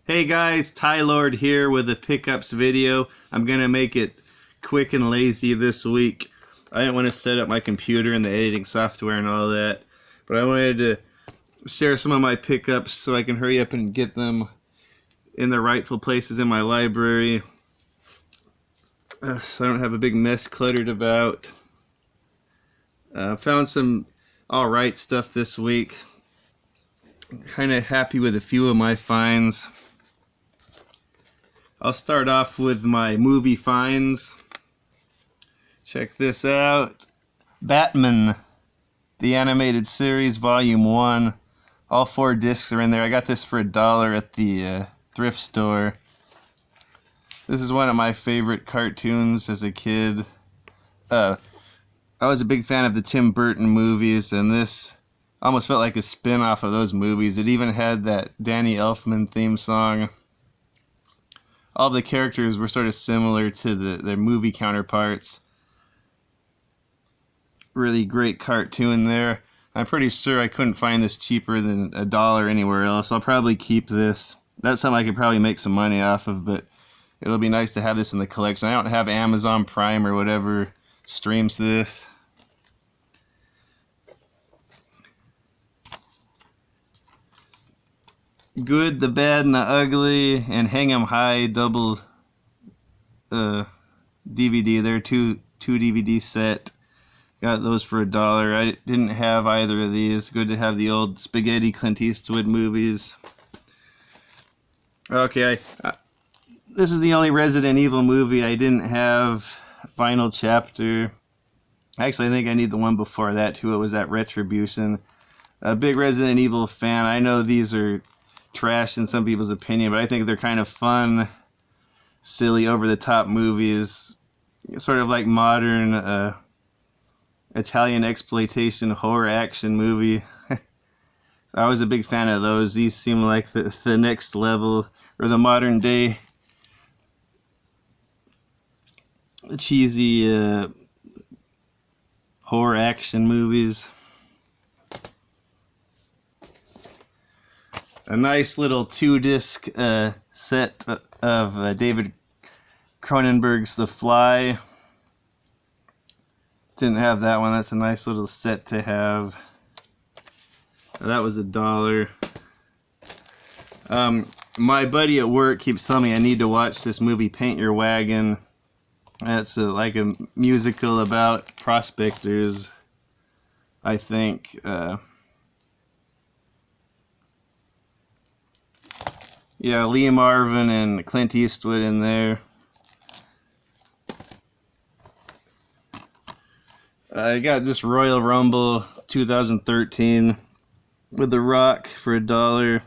Hey guys, Ty Lord here with a pickups video. I'm gonna make it quick and lazy this week. I didn't want to set up my computer and the editing software and all that, but I wanted to share some of my pickups so I can hurry up and get them in the rightful places in my library, so I don't have a big mess cluttered about. Found some alright stuff this week. Kind of happy with a few of my finds. I'll start off with my movie finds. Check this out. Batman, the animated series, volume 1. All 4 discs are in there. I got this for $1 at the thrift store. This is one of my favorite cartoons as a kid. I was a big fan of the Tim Burton movies, and this almost felt like a spin-off of those movies. It even had that Danny Elfman theme song. All the characters were sort of similar to their movie counterparts. Really great cartoon there. I'm pretty sure I couldn't find this cheaper than $1 anywhere else. I'll probably keep this. That's something I could probably make some money off of, but it'll be nice to have this in the collection. I don't have Amazon Prime or whatever streams this. Good, the Bad, and the Ugly, and Hang 'em High double DVD. They're two DVD set. Got those for $1. I didn't have either of these. Good to have the old spaghetti Clint Eastwood movies. Okay, this is the only Resident Evil movie I didn't have. Final Chapter. Actually, I think I need the one before that too. It was at Retribution. A big Resident Evil fan. I know these are trash in some people's opinion, but I think they're kind of fun, silly, over-the-top movies. Sort of like modern Italian exploitation horror action movie. I was a big fan of those. These seem like the next level, or the modern day cheesy horror action movies. A nice little 2-disc set of David Cronenberg's The Fly. Didn't have that one. That's a nice little set to have. That was $1. My buddy at work keeps telling me I need to watch this movie, Paint Your Wagon. That's like a musical about prospectors, I think. Yeah, Lee Marvin and Clint Eastwood in there. I got this Royal Rumble 2013 with The Rock for $1.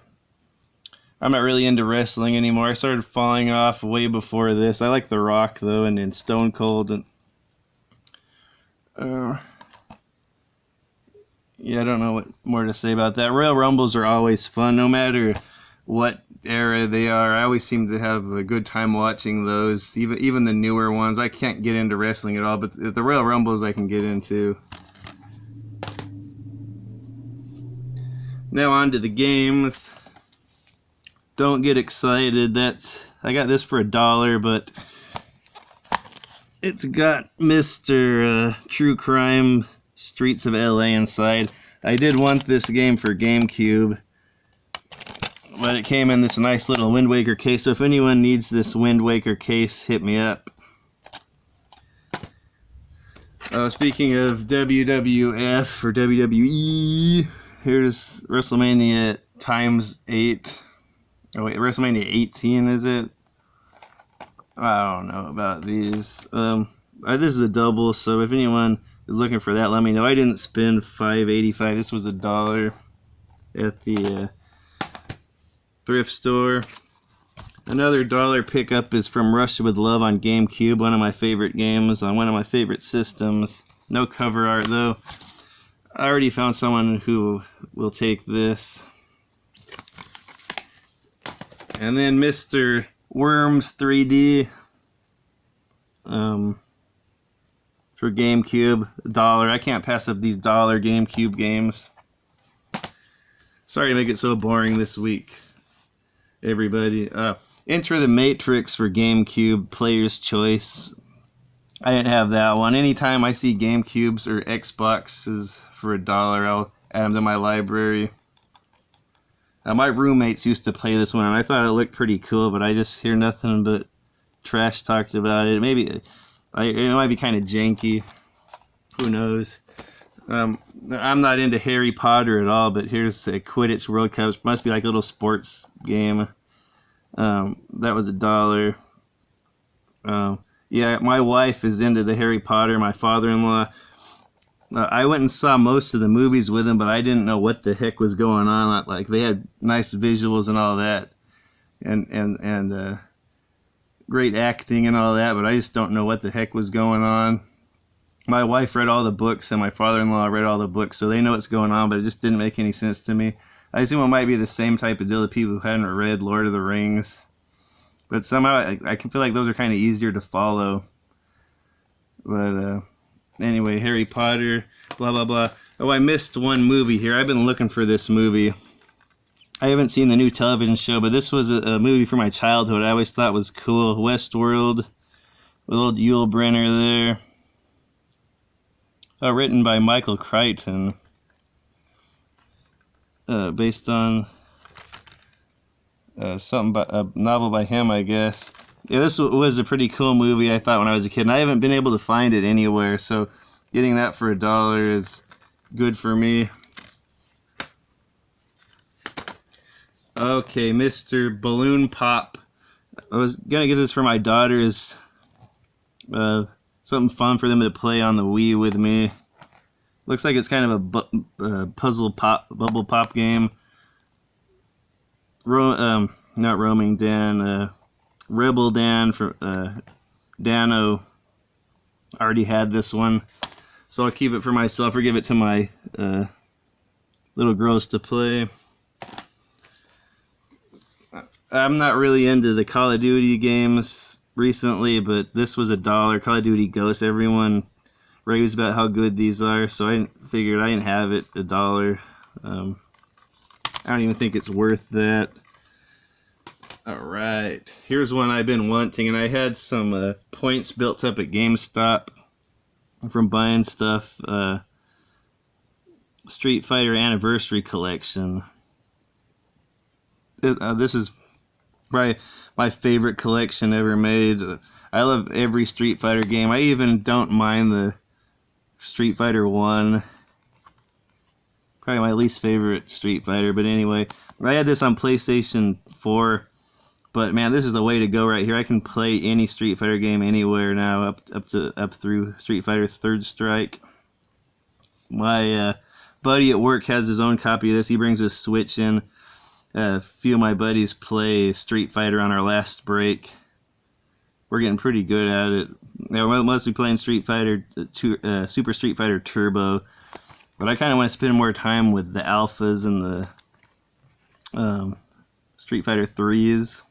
I'm not really into wrestling anymore. I started falling off way before this. I like The Rock though, and Stone Cold. And yeah, I don't know what more to say about that. Royal Rumbles are always fun, no matter what era they are. I always seem to have a good time watching those, even the newer ones. I can't get into wrestling at all, but the Royal Rumbles I can get into. Now on to the games. Don't get excited. I got this for $1, but it's got Mr. True Crime Streets of LA inside. I did want this game for GameCube, but it came in this nice little Wind Waker case, so if anyone needs this Wind Waker case, hit me up. Speaking of WWF or WWE, here's WrestleMania ×8. Oh wait, WrestleMania 18 is it? I don't know about these. This is a double, so if anyone is looking for that, let me know. I didn't spend $5.85. This was $1 at the thrift store. Another $1 pickup is from Russia with Love on GameCube, one of my favorite games on one of my favorite systems. No cover art though. I already found someone who will take this. And then Mr. Worms 3D for GameCube, $1. I can't pass up these $1 GameCube games. Sorry to make it so boring this week. everybody. Enter the Matrix for GameCube, Player's Choice. I didn't have that one. Anytime I see GameCubes or Xboxes for $1, I'll add them to my library. My roommates used to play this one, and I thought it looked pretty cool, but I just hear nothing but trash talked about it. Maybe it might be kind of janky. Who knows? I'm not into Harry Potter at all, but here's a Quidditch World Cup. It must be like a little sports game. That was $1. Yeah, my wife is into the Harry Potter. My father-in-law. I went and saw most of the movies with him, but I didn't know what the heck was going on. Like, they had nice visuals and all that, and great acting and all that, but I just don't know what the heck was going on. My wife read all the books, and my father-in-law read all the books, so they know what's going on, but it just didn't make any sense to me. I assume it might be the same type of deal to people who hadn't read Lord of the Rings, but somehow I can feel like those are kind of easier to follow. But anyway, Harry Potter, blah, blah, blah. Oh, I missed one movie here. I've been looking for this movie. I haven't seen the new television show, but this was a movie from my childhood I always thought was cool. Westworld, with old Yul Brynner there. Written by Michael Crichton. Based on a novel by him, I guess. Yeah, this was a pretty cool movie, I thought, when I was a kid, and I haven't been able to find it anywhere, so getting that for $1 is good for me. Okay, Mr. Balloon Pop. I was gonna get this for my daughters. Something fun for them to play on the Wii with me. Looks like it's kind of a puzzle bubble pop game. Not Roaming Dan. Rebel Dan for Dano already had this one, so I'll keep it for myself or give it to my little girls to play. I'm not really into the Call of Duty games recently, but this was $1. Call of Duty Ghosts. Everyone raves about how good these are, so I figured I didn't have it $1. I don't even think it's worth that. Alright, here's one I've been wanting, and I had some points built up at GameStop from buying stuff. Street Fighter Anniversary Collection. This is probably my favorite collection ever made. I love every Street Fighter game. I even don't mind the Street Fighter 1. Probably my least favorite Street Fighter, but anyway. I had this on PlayStation 4. But man, this is the way to go right here. I can play any Street Fighter game anywhere now, up through Street Fighter Third Strike. My buddy at work has his own copy of this. He brings a Switch in. A few of my buddies play Street Fighter on our last break. We're getting pretty good at it. We're mostly playing Street Fighter, Super Street Fighter Turbo. But I kind of want to spend more time with the alphas and the Street Fighter 3s.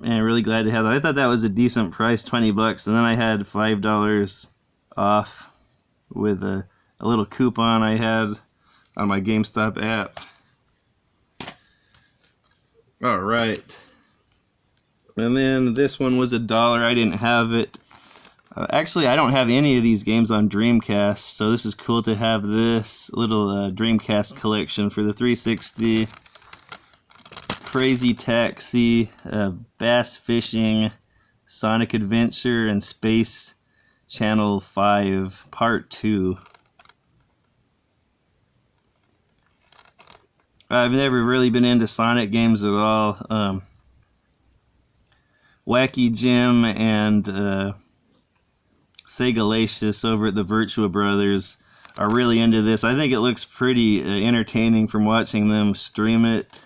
And really glad to have that. I thought that was a decent price, $20, and then I had $5 off with a little coupon I had on my GameStop app. Alright. And then this one was $1. I didn't have it. Actually, I don't have any of these games on Dreamcast, so this is cool to have this little Dreamcast collection for the 360. Crazy Taxi, Bass Fishing, Sonic Adventure, and Space Channel 5 Part 2. I've never really been into Sonic games at all. Wacky Jim and Segalicious over at the Virtua Brothers are really into this. I think it looks pretty entertaining from watching them stream it.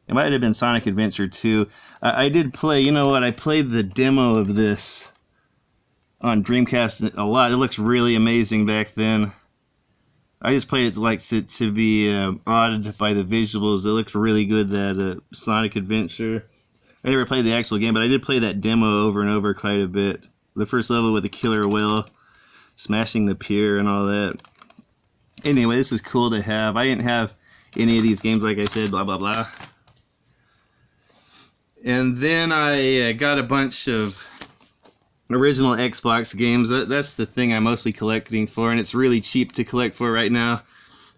It might have been Sonic Adventure 2. I did play, you know what, I played the demo of this on Dreamcast a lot. It looks really amazing back then. I just played it like to be awed by the visuals. It looks really good, that Sonic Adventure. I never played the actual game, but I did play that demo over and over quite a bit. The first level with the killer whale smashing the pier and all that. Anyway, this is cool to have. I didn't have any of these games, like I said, blah, blah, blah. And then I got a bunch of original Xbox games. That's the thing I'm mostly collecting for, and it's really cheap to collect for right now.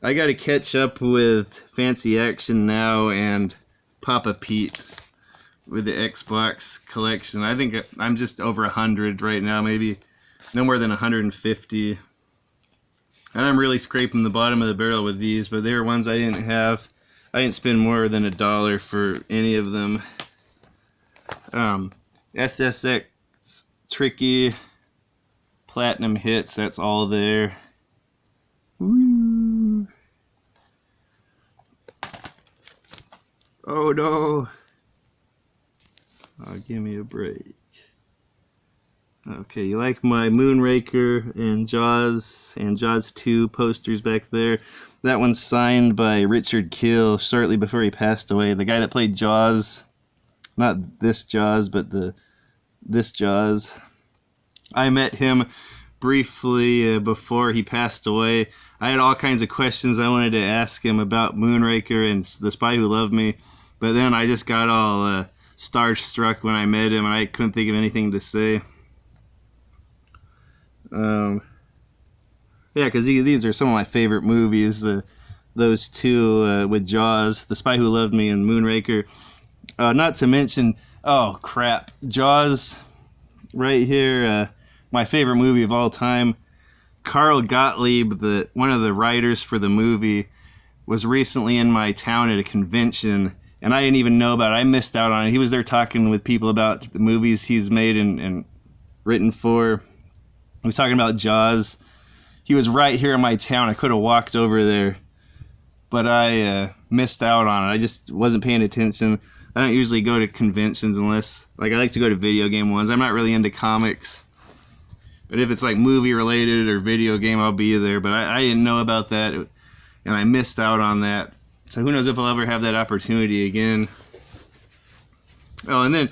I got to catch up with Fancy Action now and Papa Pete with the Xbox collection. I think I'm just over 100 right now, maybe no more than 150. And I'm really scraping the bottom of the barrel with these, but they were ones I didn't have. I didn't spend more than $1 for any of them. SSX Tricky Platinum Hits, that's all there. Woo. Oh no! Oh, give me a break. Okay, you like my Moonraker and Jaws 2 posters back there? That one's signed by Richard Kiel shortly before he passed away. The guy that played Jaws, not this Jaws, but this Jaws. I met him briefly before he passed away. I had all kinds of questions I wanted to ask him about Moonraker and The Spy Who Loved Me, but then I just got all starstruck when I met him, and I couldn't think of anything to say. Yeah, because these are some of my favorite movies. Those two with Jaws, The Spy Who Loved Me, and Moonraker. Not to mention, oh crap, Jaws, right here. My favorite movie of all time. Carl Gottlieb, one of the writers for the movie, was recently in my town at a convention, and I didn't even know about it. I missed out on it. He was there talking with people about the movies he's made and written for. He was talking about Jaws. He was right here in my town. I could have walked over there, but I missed out on it. I just wasn't paying attention. I don't usually go to conventions unless, I like to go to video game ones. I'm not really into comics. But if it's like movie related or video game, I'll be there. But I didn't know about that, and I missed out on that. So who knows if I'll ever have that opportunity again. Oh, and then,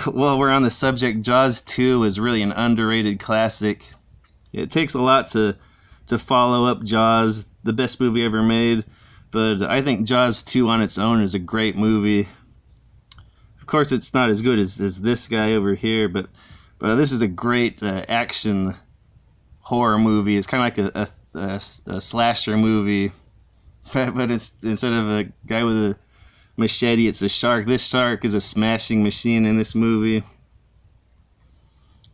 while we're on the subject, Jaws 2 is really an underrated classic. It takes a lot to follow up Jaws, the best movie ever made. But I think Jaws 2 on its own is a great movie. Of course, it's not as good as this guy over here, but this is a great action horror movie. It's kind of like a slasher movie, but it's, instead of a guy with a machete, it's a shark. This shark is a smashing machine in this movie.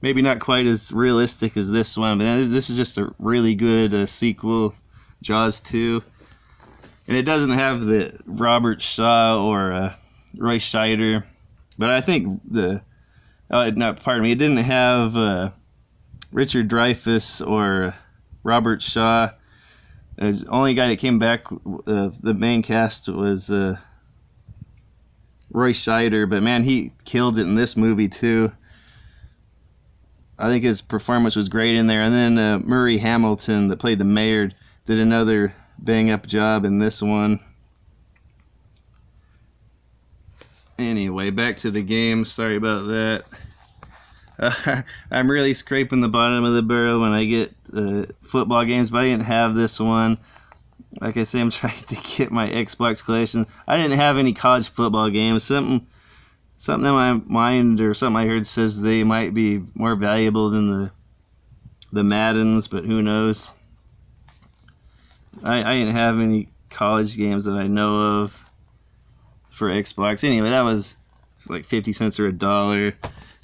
Maybe not quite as realistic as this one, but this is just a really good sequel, Jaws 2. And it doesn't have the Robert Shaw or Roy Scheider, but I think it didn't have Richard Dreyfuss or Robert Shaw. The only guy that came back, the main cast, was Roy Scheider, but man, he killed it in this movie too. I think his performance was great in there. And then Murray Hamilton, that played the mayor, did another bang-up job in this one. Anyway, back to the game. Sorry about that. I'm really scraping the bottom of the barrel when I get football games, but I didn't have this one. Like I say, I'm trying to get my Xbox collection. I didn't have any college football games. Something in my mind, or something I heard, says they might be more valuable than the Maddens, but who knows. I didn't have any college games that I know of for Xbox. Anyway, that was like 50 cents or $1.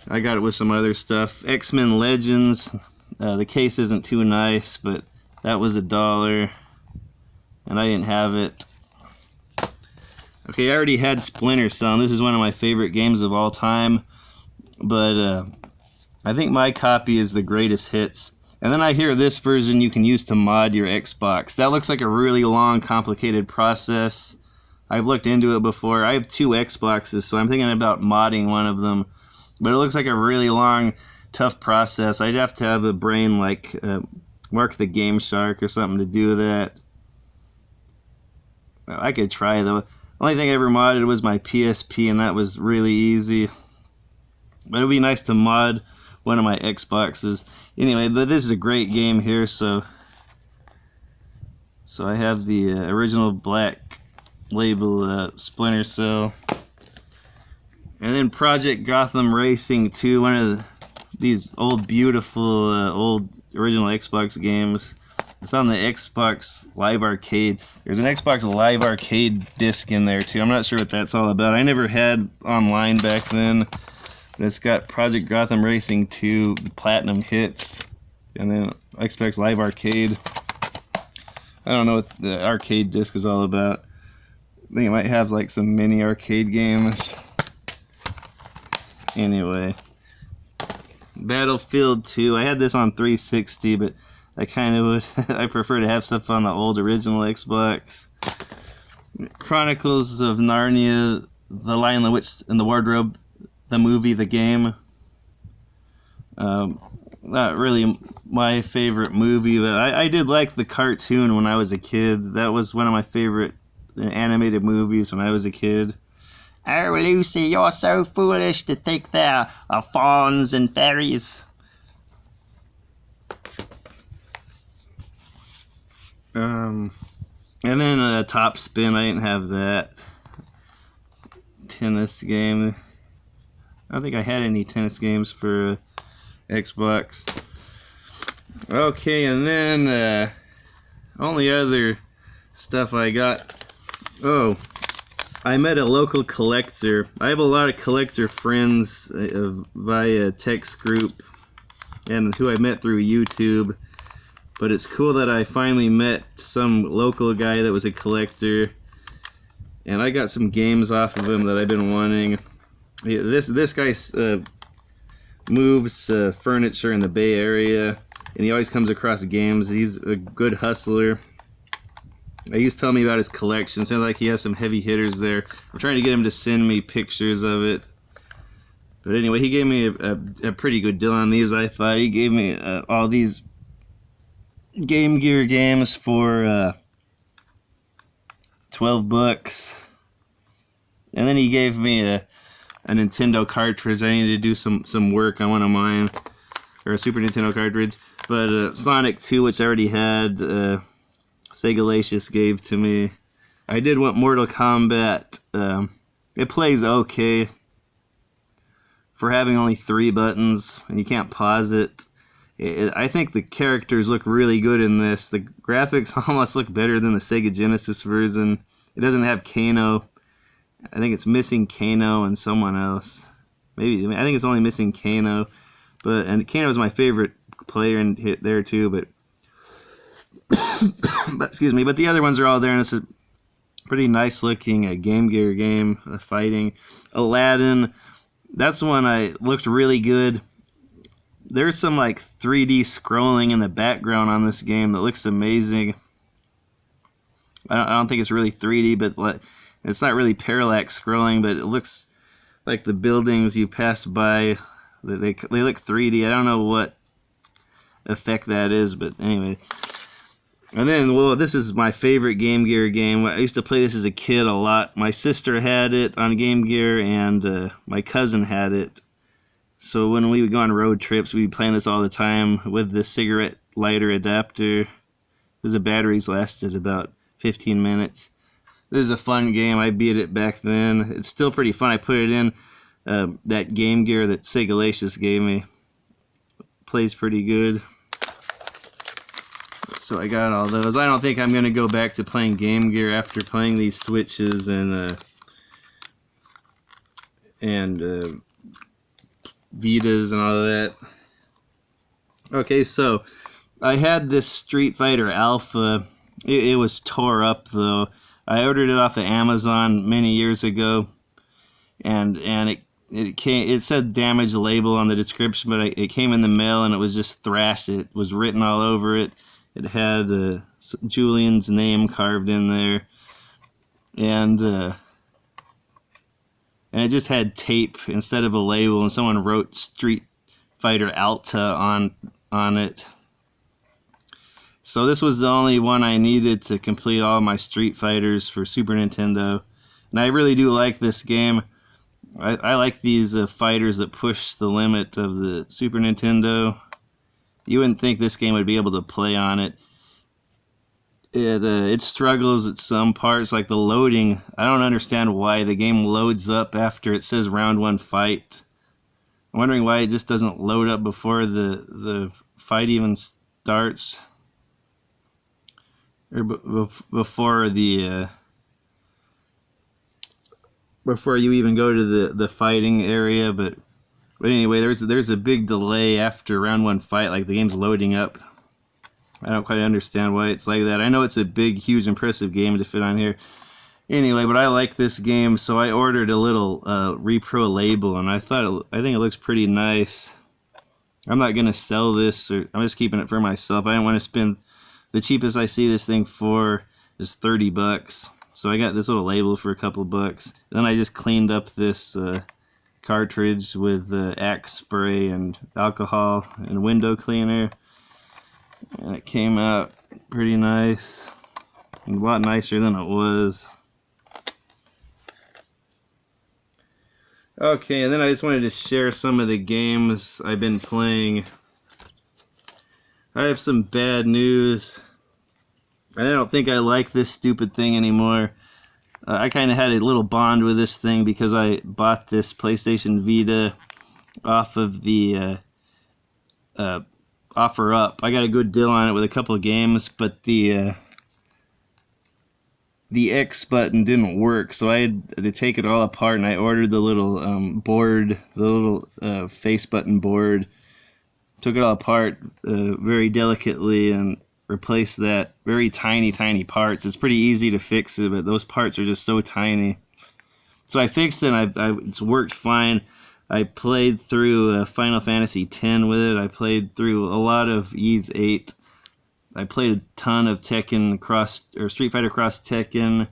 I got it with some other stuff. X-Men Legends. The case isn't too nice, but that was $1, and I didn't have it. Okay, I already had Splinter Cell. This is one of my favorite games of all time, but I think my copy is the greatest hits. And then I hear this version you can use to mod your Xbox. That looks like a really long, complicated process. I've looked into it before. I have 2 Xboxes, so I'm thinking about modding one of them. But it looks like a really long, tough process. I'd have to have a brain like Mark the Game Shark or something to do that. Well, I could try, though. The only thing I ever modded was my PSP, and that was really easy. But it would be nice to mod one of my Xboxes. Anyway, but this is a great game here, so I have the original black label Splinter Cell. And then Project Gotham Racing 2, one of these old, beautiful, old original Xbox games. It's on the Xbox Live Arcade. There's an Xbox Live Arcade disc in there too. I'm not sure what that's all about. I never had online back then. It's got Project Gotham Racing 2, the Platinum Hits, and then Xbox Live Arcade. I don't know what the arcade disc is all about. I think it might have like some mini arcade games. Anyway, Battlefield 2. I had this on 360, but I kind of would. I prefer to have stuff on the old original Xbox. Chronicles of Narnia, The Lion, the Witch, and the Wardrobe, the movie, the game. Not really my favorite movie, but I did like the cartoon when I was a kid. That was one of my favorite animated movies when I was a kid. Oh, Lucy, you're so foolish to think there are fawns and fairies. And then Top Spin, I didn't have that. Tennis game. I don't think I had any tennis games for Xbox. Okay, and then only other stuff I got. Oh, I met a local collector. I have a lot of collector friends via text group and who I met through YouTube. But it's cool that I finally met some local guy that was a collector. And I got some games off of him that I've been wanting. Yeah, this guy moves furniture in the Bay Area, and he always comes across games. He's a good hustler. He was telling me about his collection. Sounds like he has some heavy hitters there. I'm trying to get him to send me pictures of it. But anyway, he gave me a pretty good deal on these, I thought. He gave me all these Game Gear games for $12. And then he gave me a Nintendo cartridge. I needed to do some work on one of mine, or a Super Nintendo cartridge. But Sonic 2, which I already had, Segalicious gave to me. I did want Mortal Kombat. It plays okay for having only 3 buttons, and you can't pause it. I think the characters look really good in this. The graphics almost look better than the Sega Genesis version. It doesn't have Kano. I think it's missing Kano and someone else. Maybe I think it's only missing Kano. And Kano is my favorite player in there too. But excuse me. But the other ones are all there, and it's a pretty nice looking Game Gear game, fighting. Aladdin. That's the one I looked really good. There's some like 3D scrolling in the background on this game that looks amazing. I don't think it's really 3D, but it's not really parallax scrolling, but it looks like the buildings you pass by, they look 3D. I don't know what effect that is, but anyway. And then, well, this is my favorite Game Gear game. I used to play this as a kid a lot. My sister had it on Game Gear, and my cousin had it. So when we would go on road trips, we'd be playing this all the time with the cigarette lighter adapter, because the batteries lasted about 15 minutes. This is a fun game. I beat it back then. It's still pretty fun. I put it in that Game Gear that Segalicious gave me. Plays pretty good. So I got all those. I don't think I'm going to go back to playing Game Gear after playing these Switches and Vitas and all of that. Okay, so I had this Street Fighter Alpha. It was tore up though. I ordered it off of Amazon many years ago, and it said damaged label on the description, but it came in the mail and it was just thrashed. It was written all over it. It had Julian's name carved in there, and it just had tape instead of a label, and someone wrote Street Fighter Alta on it. So this was the only one I needed to complete all my Street Fighters for Super Nintendo. And I really do like this game. I like these fighters that push the limit of the Super Nintendo. You wouldn't think this game would be able to play on it. it struggles at some parts, like the loading. I don't understand why the game loads up after it says round 1 fight. I'm wondering why it just doesn't load up before the fight even starts, or before the before you even go to the fighting area. But anyway, there's a big delay after round 1 fight, like the game's loading up. I don't quite understand why it's like that. I know it's a big, huge, impressive game to fit on here. Anyway, but I like this game, so I ordered a little repro label, and I think it looks pretty nice. I'm not gonna sell this, or I'm just keeping it for myself. I didn't want to spend. The cheapest I see this thing for is $30, so I got this little label for a couple bucks. Then I just cleaned up this cartridge with Axe spray and alcohol and window cleaner, and it came out pretty nice, a lot nicer than it was. Okay, and then I just wanted to share some of the games I've been playing. I have some bad news. I don't think I like this stupid thing anymore. I kind of had a little bond with this thing because I bought this PlayStation Vita off of the offer up. I got a good deal on it with a couple of games, but the X button didn't work, so I had to take it all apart, and I ordered the little board, the little face button board. Took it all apart very delicately and replaced that. Very tiny parts. It's pretty easy to fix it, but those parts are just so tiny. So I fixed it, and it's worked fine. I played through Final Fantasy X with it. I played through a lot of Ys 8. I played a ton of Street Fighter Cross Tekken.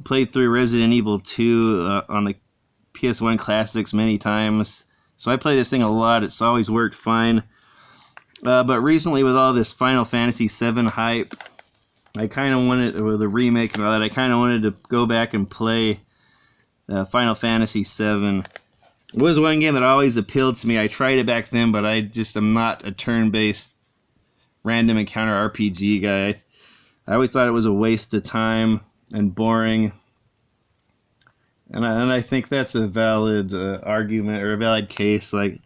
Played through Resident Evil 2 on the PS1 Classics many times. So I play this thing a lot. It's always worked fine. But recently, with all this Final Fantasy VII hype, I kind of wanted, with the remake and all that, I kind of wanted to go back and play Final Fantasy VII. It was one game that always appealed to me. I tried it back then, but I just am not a turn-based random encounter RPG guy. I always thought it was a waste of time and boring. And I think that's a valid argument, or a valid case. Like,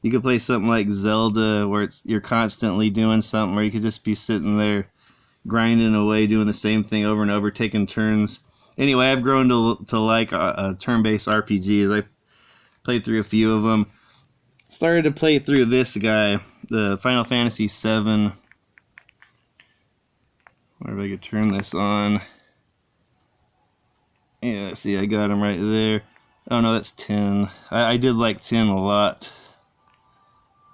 you could play something like Zelda, where you're constantly doing something, where you could just be sitting there grinding away, doing the same thing over and over, taking turns. Anyway, I've grown to like turn-based RPGs. I played through a few of them. Started to play through this guy, the Final Fantasy VII. Wonder if I could turn this on. Yeah, see, I got him right there. Oh no, that's 10. I did like 10 a lot.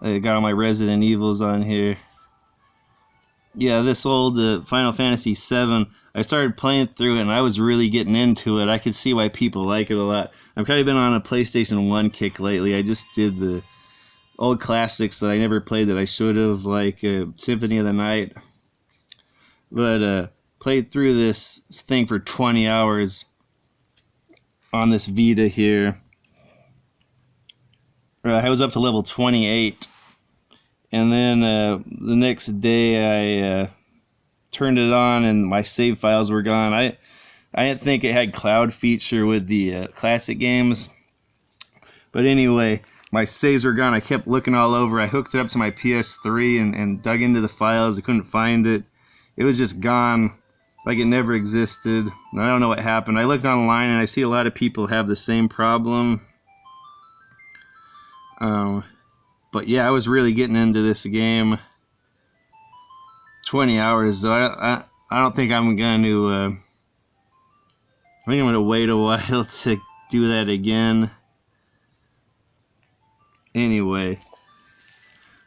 I got all my Resident Evils on here. Yeah, this old Final Fantasy VII, I started playing through it, and I was really getting into it. I could see why people like it a lot. I've kind of been on a PlayStation 1 kick lately. I just did the old classics that I never played that I should have, like Symphony of the Night. But played through this thing for 20 hours on this Vita here. I was up to level 28. And then the next day I turned it on and my save files were gone. I didn't think it had cloud feature with the classic games. But anyway, my saves were gone. I kept looking all over. I hooked it up to my PS3 and dug into the files. I couldn't find it. It was just gone, like it never existed. I don't know what happened. I looked online and I see a lot of people have the same problem. But yeah, I was really getting into this game. 20 hours though. I don't think I'm going to. I think I'm going to wait a while to do that again. Anyway,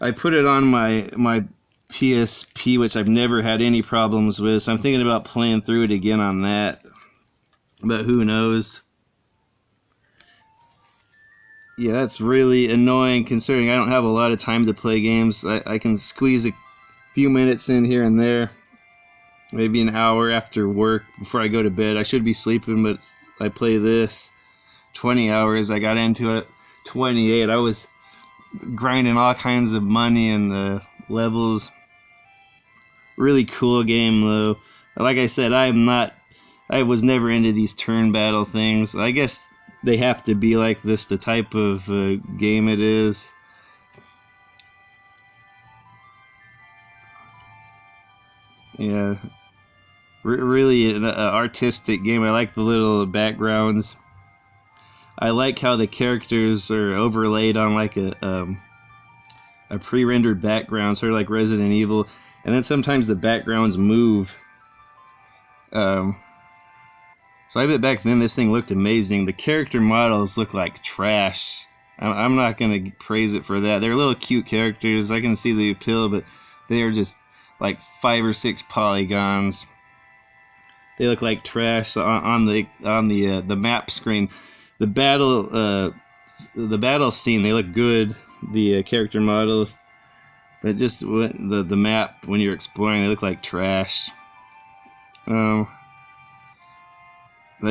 I put it on my PSP, which I've never had any problems with. So I'm thinking about playing through it again on that. But who knows? Yeah, that's really annoying considering I don't have a lot of time to play games. I can squeeze a few minutes in here and there. Maybe an hour after work before I go to bed. I should be sleeping, but I play this. 20 hours. I got into it. 28. I was grinding all kinds of money and levels. Really cool game, though. Like I said, I was never into these turn battle things. I guess they have to be like this, the type of game it is. Yeah, really an artistic game. I like the little backgrounds. I like how the characters are overlaid on like a pre-rendered background, sort of like Resident Evil, and then sometimes the backgrounds move. So I bet back then this thing looked amazing. The character models look like trash. I'm not gonna praise it for that. They're little cute characters. I can see the appeal, but they are just like 5 or 6 polygons. They look like trash on the map screen. The battle scene, they look good. The character models, but just the map when you're exploring, they look like trash. But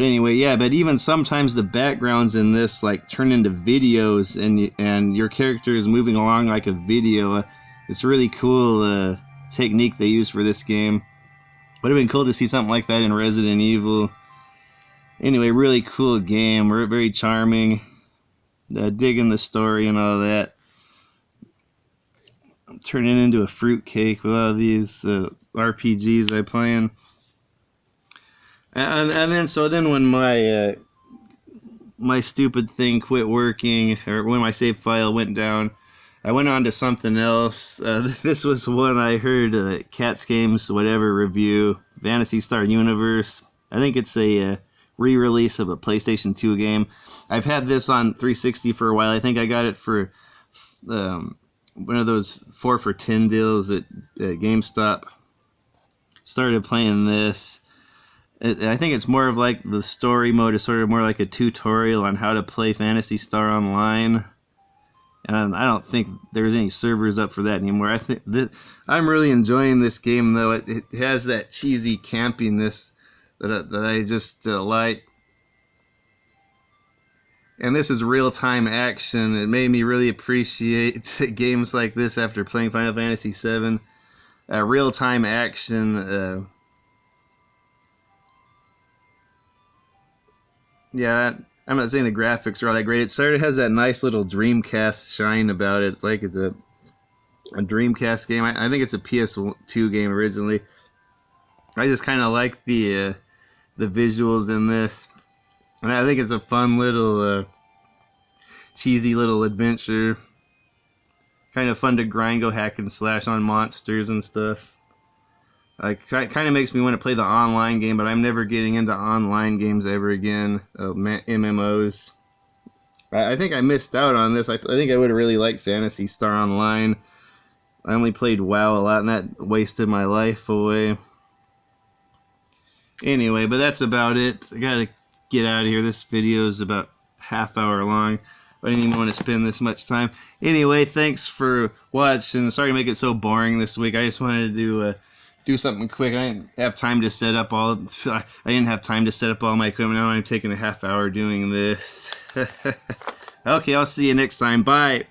anyway, yeah. But even sometimes the backgrounds in this like turn into videos, and your character is moving along like a video. It's really cool technique they use for this game. Would have been cool to see something like that in Resident Evil. Anyway, really cool game. Very charming. Digging the story and all that. I'm turning into a fruitcake with all these RPGs I'm playing. And then when my stupid thing quit working, or when my save file went down, I went on to something else. This was one I heard, Cats Games whatever review, Phantasy Star Universe. I think it's a re-release of a PlayStation 2 game. I've had this on 360 for a while. I think I got it for one of those 4 for $10 deals at GameStop. Started playing this. I think it's more of like the story mode is sort of more like a tutorial on how to play Phantasy Star Online. And I don't think there's any servers up for that anymore. I'm really enjoying this game, though. It has that cheesy campiness that I just like. And this is real-time action. It made me really appreciate games like this after playing Final Fantasy VII. Real-time action. Yeah, I'm not saying the graphics are all that great. It sort of has that nice little Dreamcast shine about it. It's like it's a Dreamcast game. I think it's a PS2 game originally. I just kind of like the visuals in this. And I think it's a fun little, cheesy little adventure. Kind of fun to grind, go hack and slash on monsters and stuff. Kind of makes me want to play the online game, but I'm never getting into online games ever again. MMOs. I think I missed out on this. I think I would have really liked Phantasy Star Online. I only played WoW a lot, and that wasted my life away. Anyway, but that's about it. I gotta get out of here. This video is about half hour long. I didn't even want to spend this much time. Anyway, thanks for watching. Sorry to make it so boring this week. I just wanted to do something quick. I didn't have time to set up all my equipment. Now I'm taking a half hour doing this. Okay, I'll see you next time. Bye.